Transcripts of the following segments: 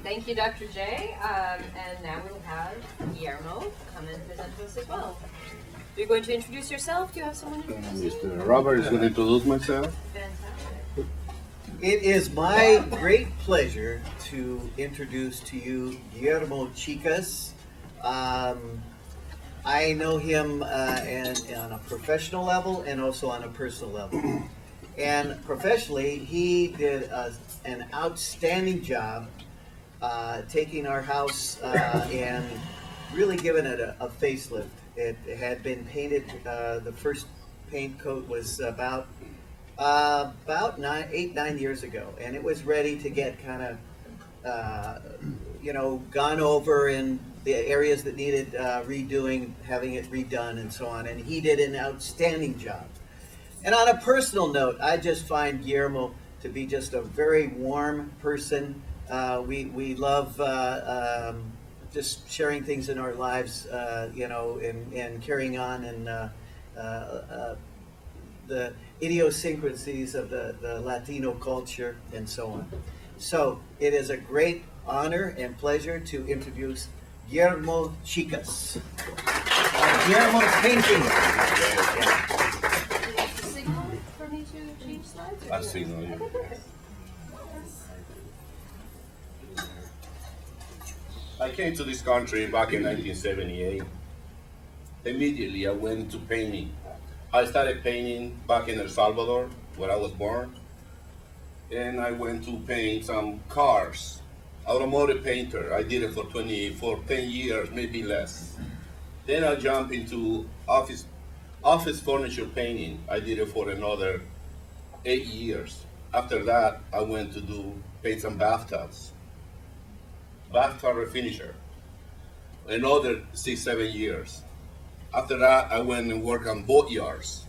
Thank you, Dr. J. And now we'll have Guillermo come and present to us as well. You're going to introduce yourself? Do you have someone to introduce you? Mr. Robert is going to introduce myself. Fantastic. It is my great pleasure to introduce to you Guillermo Chicas. I know him on a professional level and also on a personal level. And professionally, he did an outstanding job taking our house and really giving it a facelift. It had been painted, the first paint coat was about 9 years ago, and it was ready to get kind of, gone over in the areas that needed redoing, having it redone and so on, and he did an outstanding job. And on a personal note, I just find Guillermo to be just a very warm person. We love just sharing things in our lives, and carrying on and the idiosyncrasies of the Latino culture and so on. So it is a great honor and pleasure to introduce Guillermo Chicas. Guillermo's painting. Signal for me to change slides? I signal you. Okay, perfect. I came to this country back in 1978. Immediately, I went into painting. I started painting back in El Salvador, where I was born. And I went to paint some cars. Automotive painter. I did it for 10 years, maybe less. Then I jumped into office furniture painting. I did it for another 8 years. After that, I went to paint some bathtubs. Bathtub refinisher. Another 6-7 years. After that, I went and worked on boatyards.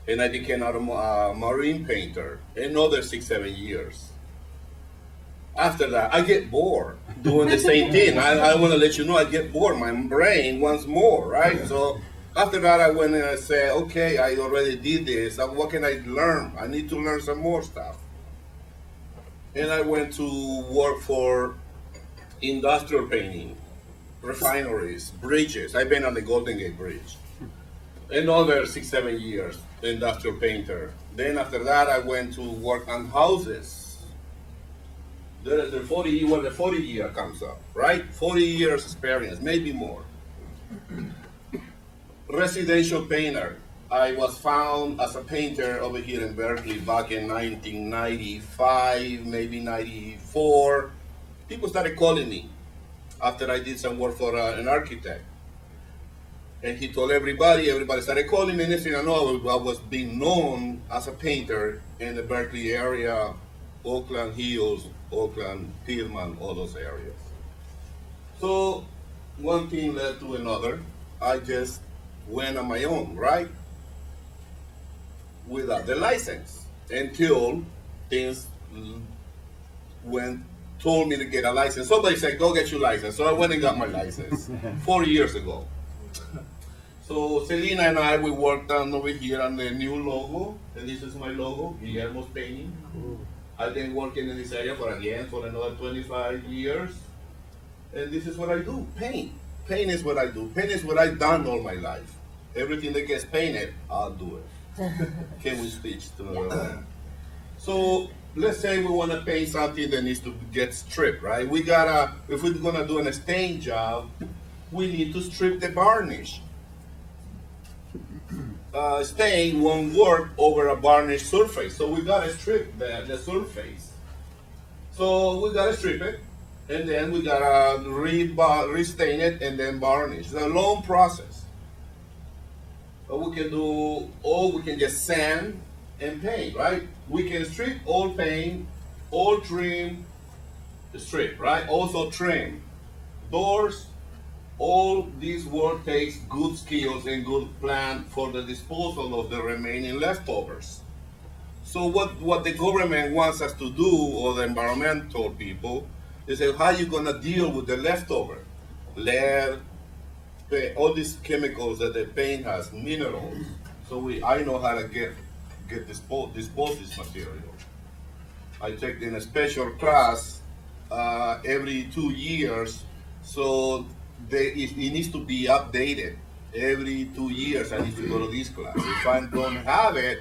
And I became a marine painter. Another 6-7 years. After that, I get bored doing the same thing. I want to let you know I get bored. My brain wants more, right? So after that, I went and I said, okay, I already did this. What can I learn? I need to learn some more stuff. And I went to work for industrial painting, refineries, bridges. I've been on the Golden Gate Bridge. Another 6-7 years, industrial painter. Then after that, I went to work on houses. There is the 40 year comes up, right? 40 years experience, maybe more. Residential painter. I was found as a painter over here in Berkeley back in 1995, maybe 94. People started calling me after I did some work for an architect. And he told everybody started calling me, and next thing I know, I was being known as a painter in the Berkeley area, Oakland Hills, Oakland, Tillman, all those areas. So one thing led to another. I just went on my own, right? Without the license, until things told me to get a license. Somebody said, go get your license. So I went and got my license 4 years ago. So Selena and I, we worked on over here on the new logo. And this is my logo, Guillermo's painting. I've been working in this area for another 25 years. And this is what I do, paint. Paint is what I do. Paint is what I've done all my life. Everything that gets painted, I'll do it. Can we switch to So let's say we want to paint something that needs to get stripped, right? If we're gonna do a stain job, we need to strip the varnish. Stain won't work over a varnish surface, so we gotta strip the surface. So we gotta strip it, and then we gotta restain it and then varnish. It's a long process. We can just sand and paint, right? We can strip, all paint, all trim, strip, right? Also trim. Doors, all this work takes good skills and good plan for the disposal of the remaining leftovers. So what the government wants us to do, or the environmental people, is say, how are you gonna deal with the leftover? Lead, all these chemicals that the paint has, minerals. So I know how to dispose this material. I take in a special class every 2 years, so it needs to be updated. Every 2 years, I need to go to this class. If I don't have it,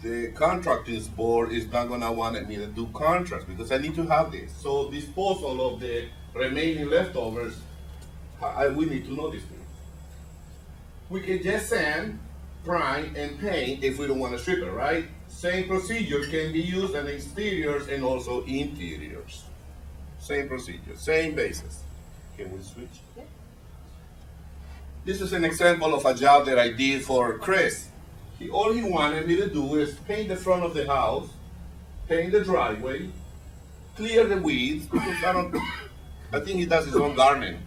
the contractors board is not gonna want me to do contracts because I need to have this. So disposal of the remaining leftovers, we need to know these things. We can just sand, prime, and paint if we don't want to strip it, right? Same procedure can be used on exteriors and also interiors. Same procedure, same basis. Can we switch? Yeah. This is an example of a job that I did for Chris. All he wanted me to do is paint the front of the house, paint the driveway, clear the weeds, because I think he does his own gardening,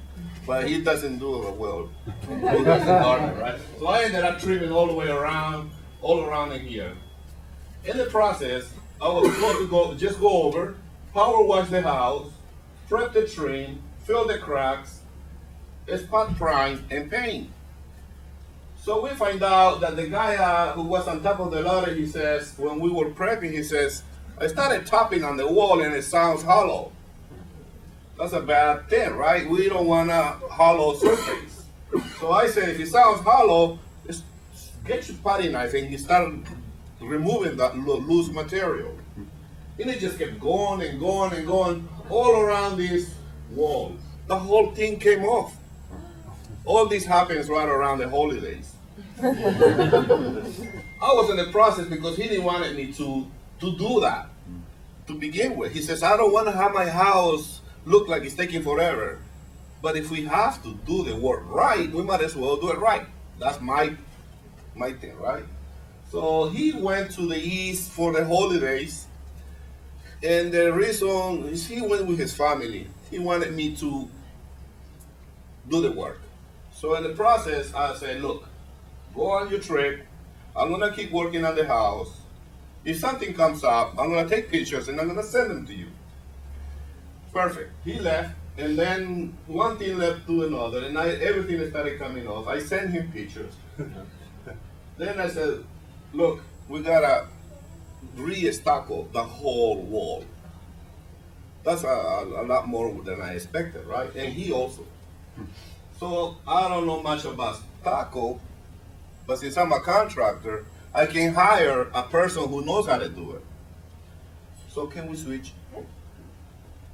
but he doesn't do it well. He doesn't garden, right? So I ended up trimming all the way around, all around in here. In the process, I was supposed to just go over, power wash the house, prep the trim, fill the cracks, spot prime, and paint. So we find out that the guy who was on top of the ladder, he says, when we were prepping, he says, I started tapping on the wall and it sounds hollow. That's a bad thing, right? We don't want a hollow surface. So I said, if it sounds hollow, just get your putty knife and you start removing that loose material. And it just kept going and going and going all around this wall. The whole thing came off. All this happens right around the holidays. I was in the process because he didn't want me to do that to begin with. He says, I don't want to have my house look like it's taking forever. But if we have to do the work right, we might as well do it right. That's my thing, right? So he went to the east for the holidays. And the reason is he went with his family. He wanted me to do the work. So in the process, I said, look, go on your trip. I'm going to keep working on the house. If something comes up, I'm going to take pictures and I'm going to send them to you. Perfect. He left, and then one thing led to another, and everything started coming off. I sent him pictures. Then I said, look, we got to re-stucco the whole wall. That's a lot more than I expected, right? And he also. So I don't know much about stucco, but since I'm a contractor, I can hire a person who knows how to do it. So can we switch?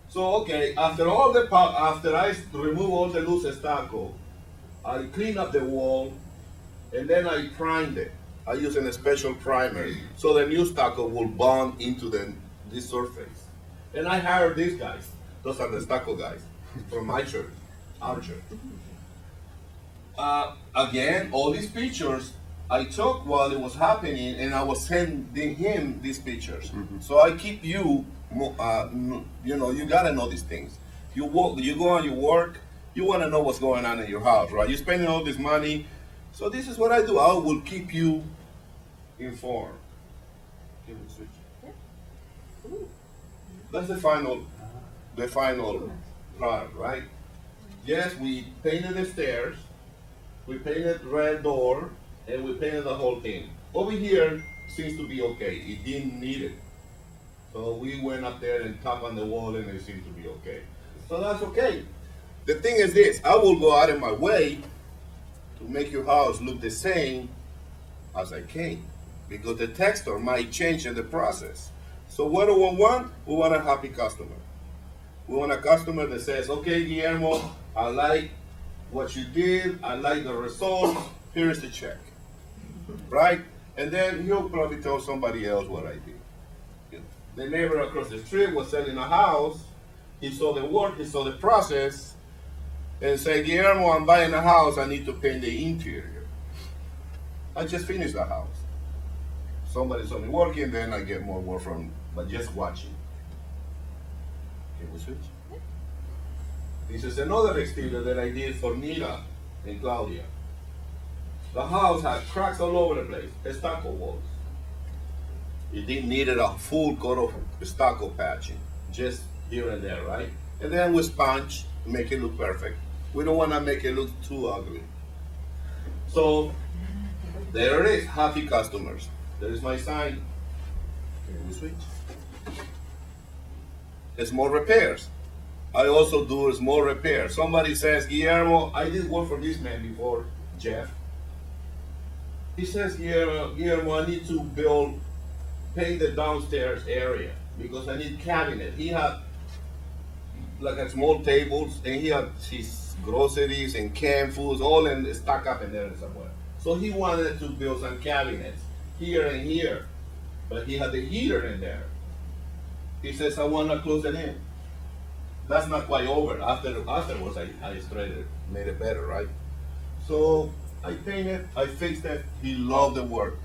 So okay, after I remove all the loose stucco, I clean up the wall, and then I primed it. I use a special primer so the new stucco will bond into this surface. And I hired these guys. Those are the stucco guys from my church, our church. Again, all these pictures I took while it was happening, and I was sending him these pictures. Mm-hmm. So I keep you gotta know these things. You go on your work, you wanna know what's going on in your house, right? You're spending all this money. So this is what I do. I will keep you informed. Can we switch? Yeah. That's the final product, right? Yes, we painted the stairs, we painted red door, and we painted the whole thing. Over here seems to be okay. It didn't need it. So we went up there and tapped on the wall and it seemed to be okay. So that's okay. The thing is this, I will go out of my way to make your house look the same as I can, because the texture might change in the process. So what do we want? We want a happy customer. We want a customer that says, okay, Guillermo, I like what you did, I like the results, here's the check, right? And then he'll probably tell somebody else what I did. You know, the neighbor across the street was selling a house, he saw the work, he saw the process, and said, Guillermo, I'm buying a house, I need to paint the interior. I just finished the house. Somebody's only working, then I get more work from, but just watching. Can we switch? This is another exterior that I did for Nita and Claudia. The house had cracks all over the place, stucco walls. It didn't need a full coat of stucco patching, just here and there, right? And then we sponge to make it look perfect. We don't want to make it look too ugly. So there it is, happy customers. There is my sign. Can we switch? small repairs. I also do small repairs. Somebody says, Guillermo, I did work for this man before, Jeff. He says, Guillermo, I need to paint the downstairs area because I need cabinet. He had like a small tables and he had his groceries and canned foods all stuck up in there somewhere. So he wanted to build some cabinets here and here, but he had the heater in there. He says, I want to close it in. That's not quite over. Afterwards, I straightened it, made it better, right? So I painted, I fixed it. He loved the work.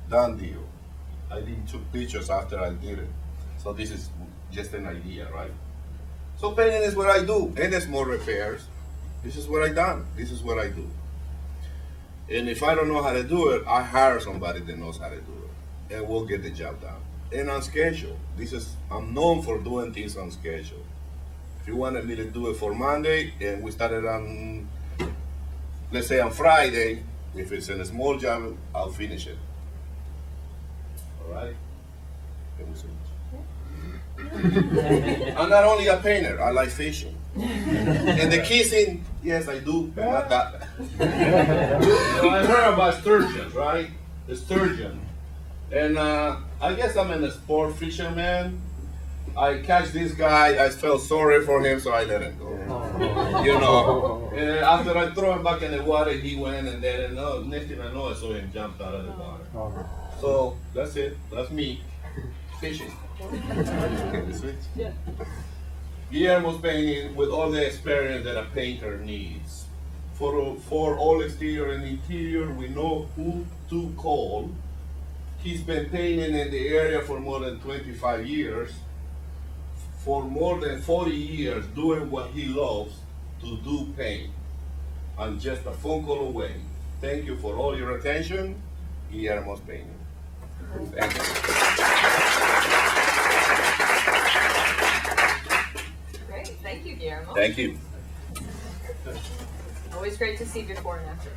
Done deal. I didn't took pictures after I did it. So this is just an idea, right? So painting is what I do. And small repairs. This is what I done. This is what I do. And if I don't know how to do it, I hire somebody that knows how to do it. And we'll get the job done. And on schedule. I'm known for doing things on schedule. If you wanted me to do it for Monday, and we started on, let's say on Friday, if it's in a small job, I'll finish it. All right? Can we switch? I'm not only a painter, I like fishing. And the kissing, yes, I do, but not that. So I heard about sturgeon, right? The sturgeon. And I guess I'm a sport fisherman. I catch this guy, I felt sorry for him, so I let him go. You know. And then after I throw him back in the water, he went, and then next thing I know, I saw him jump out of the water. So that's it. That's me fishing. Can we switch? Yeah. Guillermo's painting with all the experience that a painter needs. For all exterior and interior, we know who to call. He's been painting in the area for more than 25 years. For more than 40 years, doing what he loves to do paint. I'm just a phone call away. Thank you for all your attention. Guillermo's painting. Thank you. Great. Thank you, Guillermo. Thank you. Always great to see before and after.